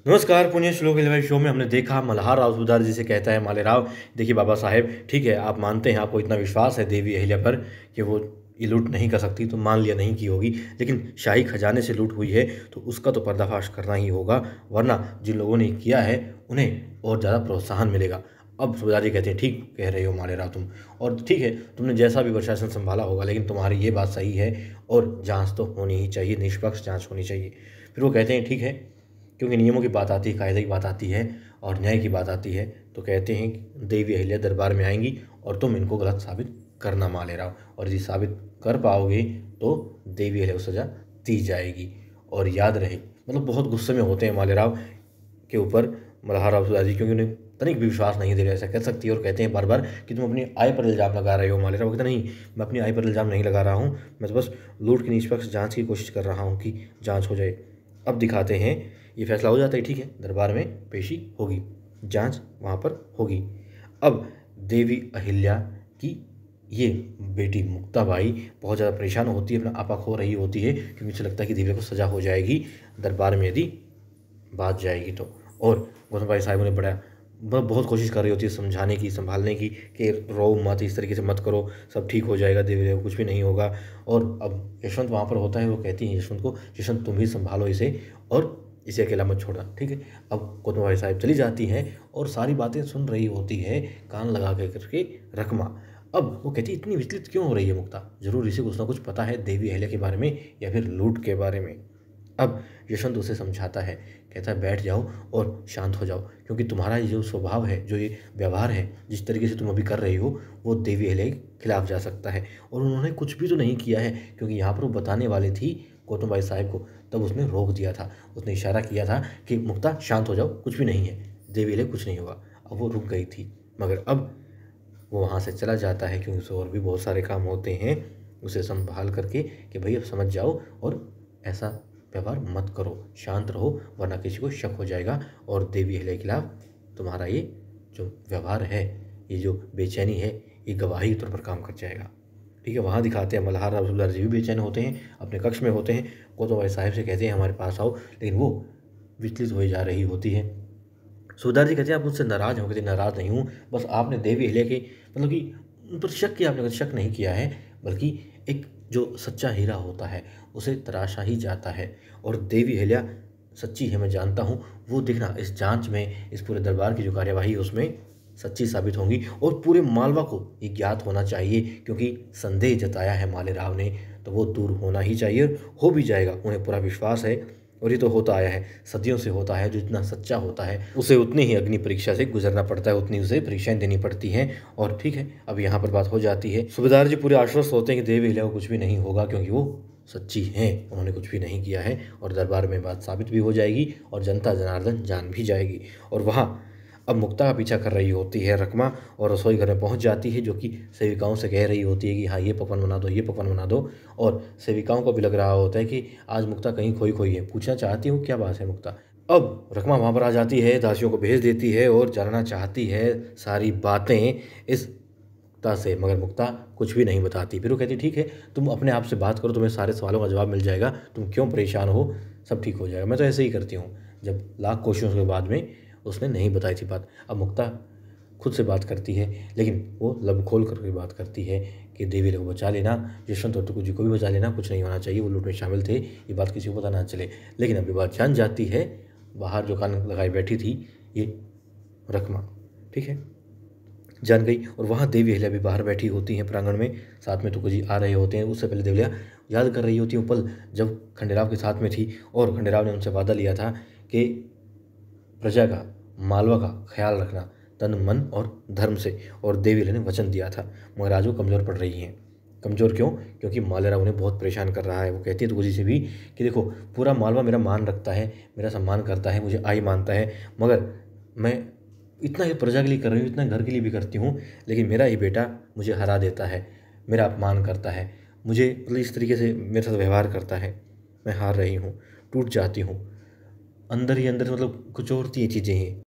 नमस्कार। पुण्य श्लोक इलेवन शो में हमने देखा मल्हार राव सूबेदार जी से कहता है माले राव, देखिए बाबा साहेब, ठीक है आप मानते हैं, आपको इतना विश्वास है देवी अहिल्या पर कि वो ये लूट नहीं कर सकती, तो मान लिया नहीं की होगी, लेकिन शाही खजाने से लूट हुई है तो उसका तो पर्दाफाश करना ही होगा, वरना जिन लोगों ने किया है उन्हें और ज़्यादा प्रोत्साहन मिलेगा। अब सूबेदार जी कहते हैं ठीक कह रहे हो माले राव तुम, और ठीक है तुमने जैसा भी प्रशासन संभाला होगा, लेकिन तुम्हारी ये बात सही है और जाँच तो होनी ही चाहिए, निष्पक्ष जाँच होनी चाहिए। फिर वो कहते हैं ठीक है, क्योंकि नियमों की बात आती है, कायदे की बात आती है और न्याय की बात आती है, तो कहते हैं कि देवी अहिल्या दरबार में आएंगी और तुम इनको गलत साबित करना माले राव, और यदि साबित कर पाओगे तो देवी अहिल्या को सज़ा दी जाएगी। और याद रहे, मतलब बहुत गुस्से में होते हैं माले राव के ऊपर मल्हार राव सूबेदार जी, क्योंकि उन्हें तनिक भी विश्वास नहीं दे रहे, ऐसा कह सकती है, और कहते हैं बार बार कि तुम अपनी आय पर इल्ज़ाम लगा रहे हो। माले राव कहते नहीं, मैं अपनी आय पर इल्ज़ाम नहीं लगा रहा हूँ, मैं तो बस लूट की निष्पक्ष जाँच की कोशिश कर रहा हूँ कि जाँच हो जाए। अब दिखाते हैं, ये फैसला हो जाता है, ठीक है दरबार में पेशी होगी, जांच वहाँ पर होगी। अब देवी अहिल्या की ये बेटी मुक्ताबाई बहुत ज़्यादा परेशान होती है, अपना आपा खो रही होती है, क्योंकि उसे लगता है कि देवी को सज़ा हो जाएगी दरबार में यदि बात जाएगी तो। और गौतम भाई साहब ने बहुत कोशिश कर रही होती है समझाने की, संभालने की, कि रो मत, इस तरीके से मत करो, सब ठीक हो जाएगा, देवी को कुछ भी नहीं होगा। और अब यशवंत वहाँ पर होता है, वो कहती है यशवंत को, यशवंत तुम ही संभालो इसे और इसे अकेला मत छोड़ना, ठीक है। अब गौतम भाई साहब चली जाती हैं और सारी बातें सुन रही होती है कान लगा के करके रकमा। अब वो कहती इतनी विचलित क्यों हो रही है मुक्ता, जरूर इसे कुछ ना कुछ पता है देवी अहिल्या के बारे में या फिर लूट के बारे में। अब यशवंत उसे समझाता है, कहता है बैठ जाओ और शांत हो जाओ, क्योंकि तुम्हारा ये जो स्वभाव है, जो ये व्यवहार है, जिस तरीके से तुम अभी कर रही हो, वो देवी अहिल्या के खिलाफ जा सकता है। और उन्होंने कुछ भी तो नहीं किया है, क्योंकि यहाँ पर वो बताने वाली थी गौतम भाई साहब को, तब उसने रोक दिया था, उसने इशारा किया था कि मुक्ता शांत हो जाओ, कुछ भी नहीं है, देवी अहिल्या कुछ नहीं होगा। अब वो रुक गई थी, मगर अब वो वहाँ से चला जाता है, क्योंकि उसे और भी बहुत सारे काम होते हैं, उसे संभाल करके कि भाई अब समझ जाओ और ऐसा व्यवहार मत करो, शांत रहो, वरना किसी को शक हो जाएगा और देवी अहिल्या के खिलाफ तुम्हारा ये जो व्यवहार है, ये जो बेचैनी है, ये गवाही के तौर पर काम कर जाएगा, ठीक है। वहाँ दिखाते हैं मल्हार राव सूबेदार जी भी बेचैन होते हैं, अपने कक्ष में होते हैं, गौतम भाई साहब से कहते हैं हमारे पास आओ, लेकिन वो विचलित हो जा रही होती है। सूबेदार जी कहते हैं आप मुझसे नाराज़ हो? कहते नाराज़ नहीं हूँ, बस आपने देवी अहिल्या के मतलब कि उन पर शक किया, आपने शक नहीं किया है, बल्कि एक जो सच्चा हीरा होता है उसे तराशा ही जाता है, और देवी अहिल्या सच्ची है मैं जानता हूँ, वो देखना इस जांच में, इस पूरे दरबार की जो कार्यवाही है उसमें सच्ची साबित होंगी, और पूरे मालवा को ये ज्ञात होना चाहिए, क्योंकि संदेह जताया है माले राव ने, तो वो दूर होना ही चाहिए, हो भी जाएगा, उन्हें पूरा विश्वास है। और ये तो होता आया है, सदियों से होता है, जो जितना सच्चा होता है उसे उतनी ही अग्नि परीक्षा से गुजरना पड़ता है, उतनी उसे परीक्षाएं देनी पड़ती हैं। और ठीक है, अब यहाँ पर बात हो जाती है, सूबेदार जी पूरे आश्वस्त होते हैं कि देवी अहिल्या को कुछ भी नहीं होगा, क्योंकि वो सच्ची हैं, उन्होंने कुछ भी नहीं किया है, और दरबार में बात साबित भी हो जाएगी और जनता जनार्दन जान भी जाएगी। और वहाँ अब मुक्ता का पीछा कर रही होती है रकमा, और रसोई घर में पहुंच जाती है, जो कि सेविकाओं से कह रही होती है कि हाँ ये पकवान बना दो, ये पकवान बना दो। और सेविकाओं को भी लग रहा होता है कि आज मुक्ता कहीं खोई खोई है, पूछना चाहती हूँ क्या बात है मुक्ता। अब रकमा वहाँ पर आ जाती है, दासियों को भेज देती है और जानना चाहती है सारी बातें इस मुक्ता से, मगर मुक्ता कुछ भी नहीं बताती। फिर वो कहती ठीक है तुम अपने आप से बात करो, तुम्हें सारे सवालों का जवाब मिल जाएगा, तुम क्यों परेशान हो, सब ठीक हो जाएगा, मैं तो ऐसे ही करती हूँ। जब लाख कोशिशों के बाद में उसने नहीं बताई थी बात, अब मुक्ता खुद से बात करती है, लेकिन वो लब खोल करके बात करती है कि देवी अहिल्या को बचा लेना, यशवंत और टुकू जी को भी बचा लेना, कुछ नहीं होना चाहिए, वो लूट में शामिल थे, ये बात किसी को पता ना चले। लेकिन अब ये बात जान जाती है, बाहर जो कान लगाई बैठी थी ये रकमा, ठीक है, जान गई। और वहाँ देवी अहिल्या भी बाहर बैठी होती हैं प्रांगण में, साथ में टुकू जी आ रहे होते हैं। उससे पहले देवी अहिल्या याद कर रही होती है वो पल जब खंडेराव के साथ में थी, और खंडेराव ने उनसे वादा लिया था कि प्रजा का, मालवा का ख्याल रखना तन मन और धर्म से, और देवी अहिल्या ने वचन दिया था, मगर आज वो कमज़ोर पड़ रही हैं। कमज़ोर क्यों? क्योंकि मालेराव उन्हें बहुत परेशान कर रहा है। वो कहती है तुलसी से भी कि देखो पूरा मालवा मेरा मान रखता है, मेरा सम्मान करता है, मुझे आई मानता है, मगर मैं इतना ही प्रजा के लिए कर रही हूँ, इतना घर के लिए भी करती हूँ, लेकिन मेरा ही बेटा मुझे हरा देता है, मेरा अपमान करता है, मुझे मतलब इस तरीके से मेरे साथ व्यवहार करता है, मैं हार रही हूँ, टूट जाती हूँ, अंदर ही अंदर मतलब कुछ और ही चीज़ें हैं।